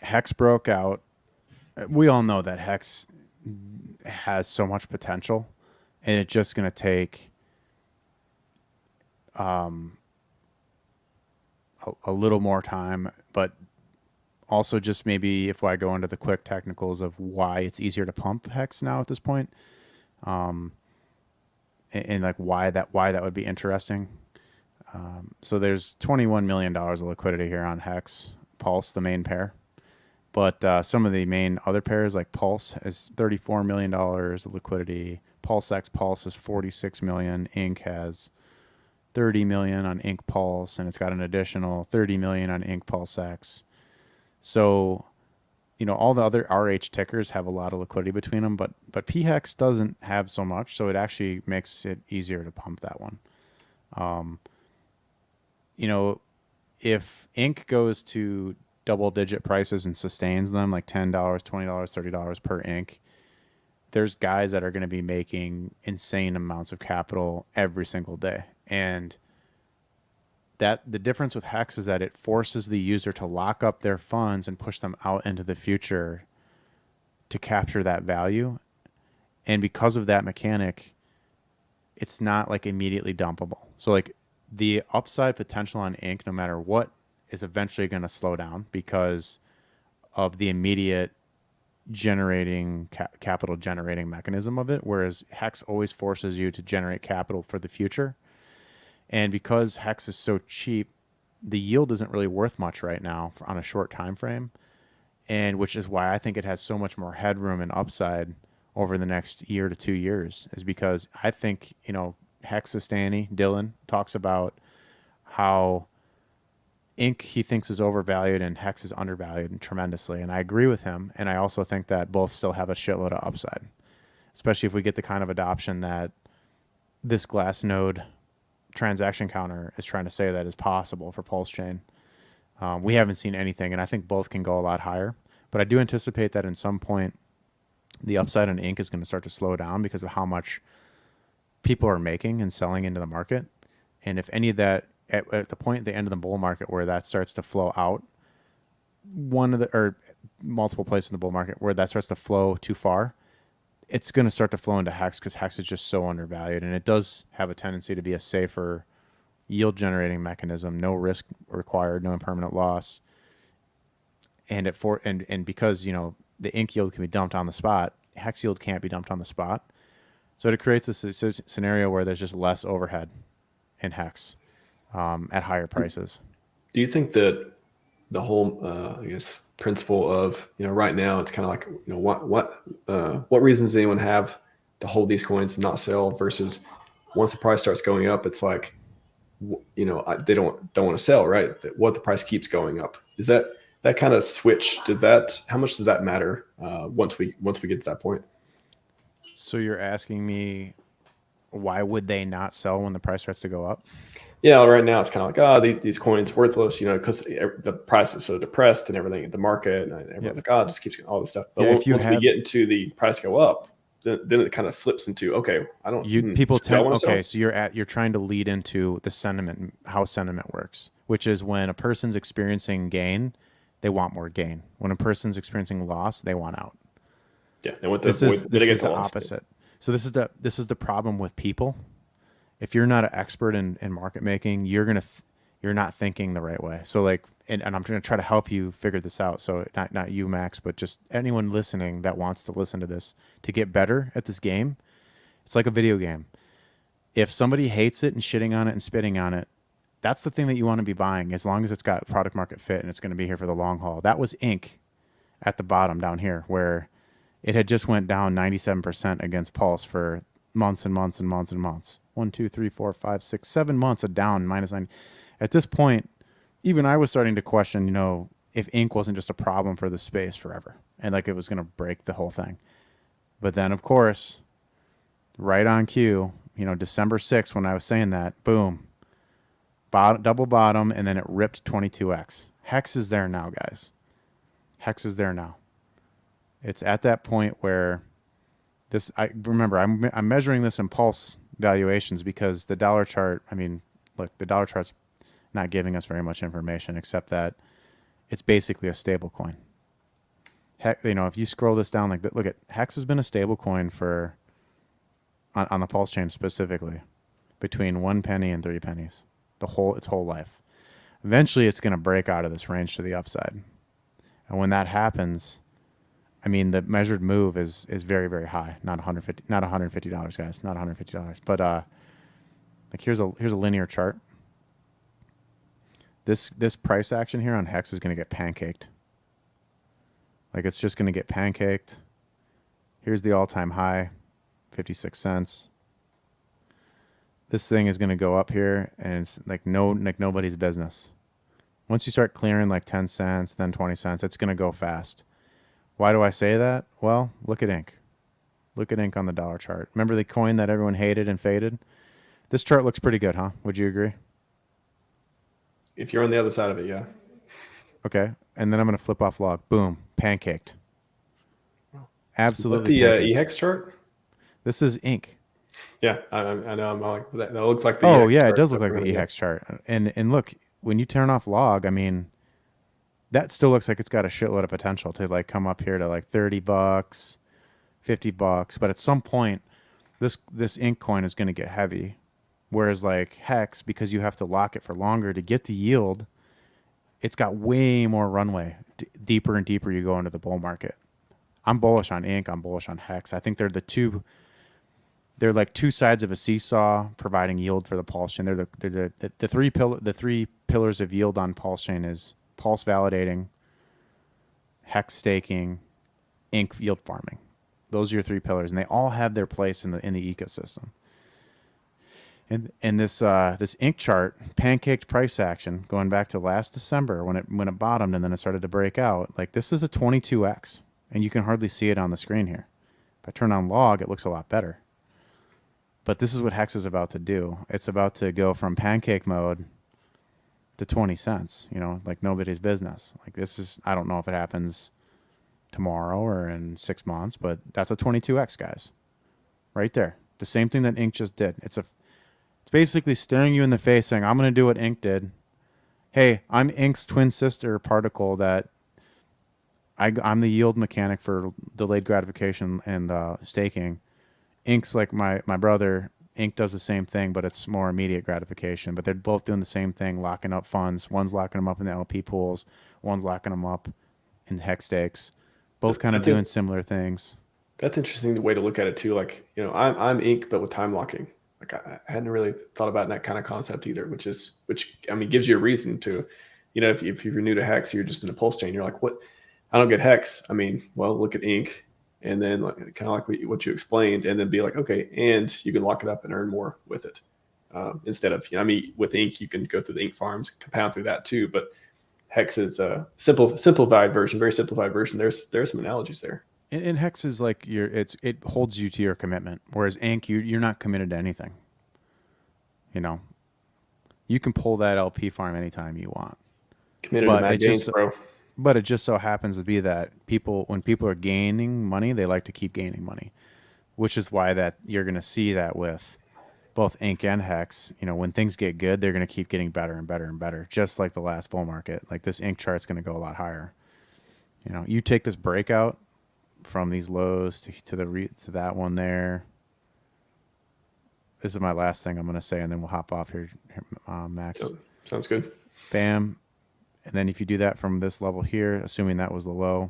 Hex broke out. We all know that Hex has so much potential, and it's just going to take a little more time, but also just maybe if I go into the quick technicals of why it's easier to pump Hex now at this point, and like why that would be interesting. So there's $21 million of liquidity here on Hex, Pulse, the main pair. But some of the main other pairs, like Pulse, has $34 million of liquidity. PulseX Pulse is $46 million. Inc. has $30 million on Inc. Pulse, and it's got an additional $30 million on Inc. PulseX. So, all the other RH tickers have a lot of liquidity between them, but PHEX doesn't have so much, so it actually makes it easier to pump that one. If Inc. goes to double-digit prices and sustains them, like $10, $20, $30 per Inc., there's guys that are going to be making insane amounts of capital every single day. And that the difference with Hex is that it forces the user to lock up their funds and push them out into the future to capture that value. And because of that mechanic, it's not like immediately dumpable. So like the upside potential on Inc., no matter what, is eventually going to slow down because of the immediate capital generating mechanism of it, whereas Hex always forces you to generate capital for the future. And because Hex is so cheap, the yield isn't really worth much right now on a short time frame, and which is why I think it has so much more headroom and upside over the next year to 2 years, is because I think, Hexistani, Dylan, talks about how Inc. he thinks is overvalued and Hex is undervalued tremendously. And I agree with him. And I also think that both still have a shitload of upside, especially if we get the kind of adoption that this Glassnode transaction counter is trying to say that is possible for PulseChain. We haven't seen anything, and I think both can go a lot higher. But I do anticipate that at some point, the upside on Inc. is going to start to slow down because of how much people are making and selling into the market. And if any of that, at the point at the end of the bull market where that starts to flow out, or multiple places in the bull market where that starts to flow too far, it's going to start to flow into Hex because Hex is just so undervalued. And it does have a tendency to be a safer yield generating mechanism, no risk required, no impermanent loss. And because, the Inc. yield can be dumped on the spot, Hex yield can't be dumped on the spot. So it creates a scenario where there's just less overhead in Hex at higher prices. Do you think that the whole, principle of, right now it's kind of like, what reasons does anyone have to hold these coins and not sell versus once the price starts going up, it's like, they don't want to sell, right? What the price keeps going up. Is that kind of switch? How much does that matter once we get to that point? So you're asking me, why would they not sell when the price starts to go up? Yeah, right now it's kind of like, these coins worthless, because the price is so depressed and everything at the market, and everyone's like, it just keeps all this stuff. But once we get into the price go up, then it kind of flips into, okay, I don't. So you're trying to lead into the sentiment, how sentiment works, which is when a person's experiencing gain, they want more gain. When a person's experiencing loss, they want out. Yeah, they want the this is the opposite. So this is the problem with people. If you're not an expert in market making, you're not thinking the right way. So like, and I'm going to try to help you figure this out. So not you, Max, but just anyone listening that wants to listen to this to get better at this game. It's like a video game. If somebody hates it and shitting on it and spitting on it, that's the thing that you want to be buying, as long as it's got product market fit and it's going to be here for the long haul. That was Inc. at the bottom down here, where it had just went down 97% against Pulse for months and months and months and months. 1, 2, 3, 4, 5, 6, 7 months of down -9. At this point, even I was starting to question, if Inc. wasn't just a problem for the space forever and like it was going to break the whole thing. But then, of course, right on cue, December 6th, when I was saying that, boom, double bottom, and then it ripped 22x. Hex is there now, guys. Hex is there now. It's at that point where I'm measuring this in Pulse valuations because the dollar chart, the dollar chart's not giving us very much information except that it's basically a stable coin. Hex, you know, if you scroll this down like that, look at Hex has been a stable coin for on the Pulse chain specifically between 1 penny and 3 pennies, its whole life. Eventually, it's going to break out of this range to the upside, and when that happens, I mean, the measured move is very very high. Not $150, guys. Not $150, but like here's a linear chart. This price action here on Hex is going to get pancaked. Like it's just going to get pancaked. Here's the all-time high, 56 cents. This thing is going to go up here, and it's like nobody's business. Once you start clearing like 10 cents, then 20 cents, it's going to go fast. Why do I say that? Well, look at ink. Look at ink on the dollar chart. Remember the coin that everyone hated and faded? This chart looks pretty good, huh? Would you agree? If you're on the other side of it, yeah. Okay. And then I'm going to flip off log. Boom. Pancaked. Absolutely. What the HEX chart? This is ink. Yeah, I know. I'm like, that looks like the Oh, EHEX yeah, chart. it does look like the EHEX chart. And look, when you turn off log, I mean, that still looks like it's got a shitload of potential to like come up here to like $30, $50. But at some point, this ink coin is going to get heavy. Whereas like Hex, because you have to lock it for longer to get the yield, it's got way more runway. Deeper and deeper you go into the bull market. I'm bullish on ink. I'm bullish on Hex. I think they're like two sides of a seesaw providing yield for the Pulse chain. They're the three pillars of yield on Pulse chain is Pulse validating, Hex staking, ink yield farming. Those are your three pillars, and they all have their place in the ecosystem. And this ink chart, pancaked price action, going back to last December when it bottomed and then it started to break out. Like this is a 22x, and you can hardly see it on the screen here. If I turn on log, it looks a lot better. But this is what Hex is about to do. It's about to go from pancake mode to 20 cents. You know, like nobody's business. Like this is, I don't know if it happens tomorrow or in 6 months, but that's a 22x, guys. Right there. The same thing that ink just did. It's basically staring you in the face saying, I'm going to do what ink did. Hey, I'm ink's twin sister particle that I'm the yield mechanic for delayed gratification and staking. Ink's like my brother. Ink does the same thing, but it's more immediate gratification. But they're both doing the same thing, locking up funds. One's locking them up in the LP pools. One's locking them up in Hex stakes. Both kind of doing similar things. That's interesting the way to look at it too. Like, you know, I'm ink, but with time locking. Like I hadn't really thought about that kind of concept either, which I mean gives you a reason to, you know, if you're new to Hex, you're just in a Pulse chain. You're like, what? I don't get Hex. I mean, well, look at ink, and then like, kind of like what you explained, and then be like, okay, and you can lock it up and earn more with it instead of, you know, I mean, with ink you can go through the ink farms, compound through that too, but Hex is a simplified version, very simplified version. There's some analogies there. And Hex is like it holds you to your commitment, whereas ink you're not committed to anything. You know, you can pull that LP farm anytime you want. Committed to Mad Gains, bro. But it just so happens to be that when people are gaining money, they like to keep gaining money, which is why that you're going to see that with both ink and Hex. You know, when things get good, they're going to keep getting better and better and better, just like the last bull market. Like this ink chart's going to go a lot higher. You know, you take this breakout from these lows to that one there. This is my last thing I'm going to say, and then we'll hop off here, Max. Sounds good. Bam. And then if you do that from this level here, assuming that was the low,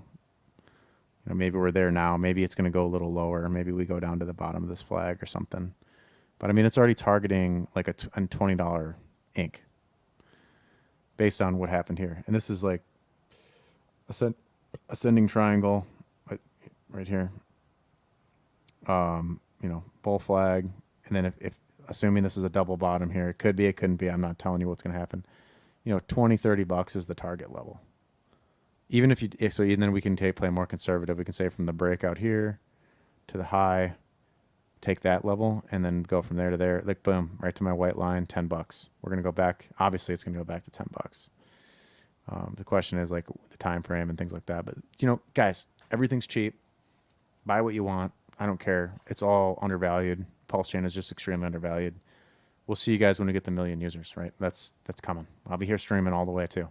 you know, maybe we're there now. Maybe it's going to go a little lower. Maybe we go down to the bottom of this flag or something. But I mean, it's already targeting like a $20 ink based on what happened here. And this is like ascending triangle right here. You know, bull flag. And then if assuming this is a double bottom here, it could be, it couldn't be. I'm not telling you what's going to happen. You know, $20-$30 is the target level. Even then we can play more conservative. We can say from the breakout here to the high, take that level, and then go from there to there. Like boom, right to my white line, $10. We're gonna go back. Obviously, it's gonna go back to $10. The question is like the time frame and things like that. But you know, guys, everything's cheap. Buy what you want. I don't care. It's all undervalued. PulseChain is just extremely undervalued. We'll see you guys when we get the 1 million users, right? That's coming. I'll be here streaming all the way too.